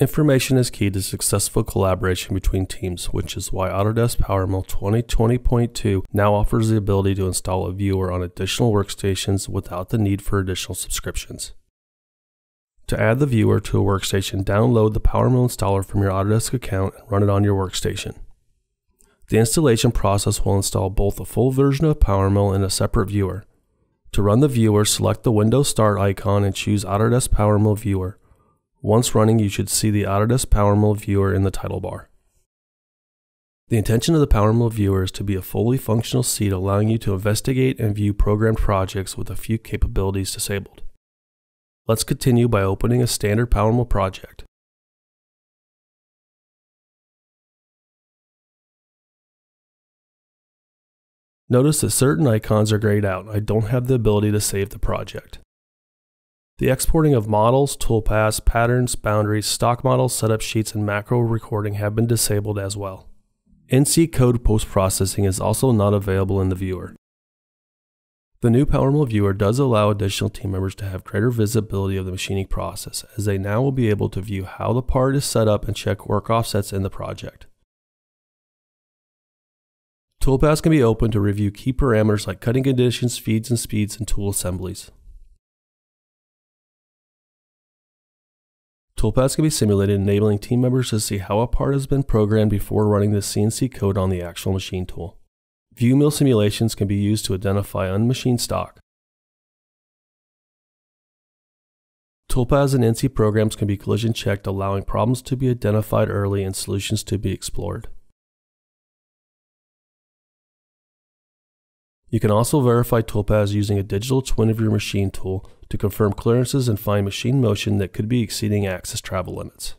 Information is key to successful collaboration between teams, which is why Autodesk PowerMill 2020.2 now offers the ability to install a viewer on additional workstations without the need for additional subscriptions. To add the viewer to a workstation, download the PowerMill installer from your Autodesk account and run it on your workstation. The installation process will install both a full version of PowerMill and a separate viewer. To run the viewer, select the Windows Start icon and choose Autodesk PowerMill Viewer. Once running, you should see the Autodesk PowerMill Viewer in the title bar. The intention of the PowerMill Viewer is to be a fully functional seat allowing you to investigate and view programmed projects with a few capabilities disabled. Let's continue by opening a standard PowerMill project. Notice that certain icons are grayed out. I don't have the ability to save the project. The exporting of models, toolpaths, patterns, boundaries, stock models, setup sheets, and macro recording have been disabled as well. NC code post-processing is also not available in the viewer. The new PowerMill viewer does allow additional team members to have greater visibility of the machining process, as they now will be able to view how the part is set up and check work offsets in the project. Toolpaths can be opened to review key parameters like cutting conditions, feeds and speeds, and tool assemblies. Toolpaths can be simulated, enabling team members to see how a part has been programmed before running the CNC code on the actual machine tool. View mill simulations can be used to identify unmachined stock. Toolpaths and NC programs can be collision checked, allowing problems to be identified early and solutions to be explored. You can also verify toolpaths using a digital twin of your machine tool to confirm clearances and find machine motion that could be exceeding axis travel limits.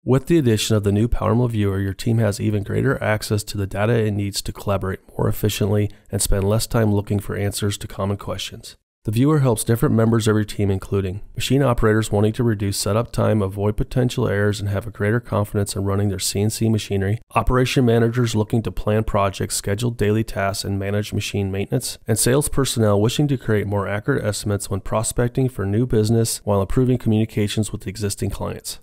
With the addition of the new PowerMill viewer, your team has even greater access to the data it needs to collaborate more efficiently and spend less time looking for answers to common questions. The viewer helps different members of your team, including machine operators wanting to reduce setup time, avoid potential errors, and have a greater confidence in running their CNC machinery, operation managers looking to plan projects, schedule daily tasks, and manage machine maintenance, and sales personnel wishing to create more accurate estimates when prospecting for new business while improving communications with existing clients.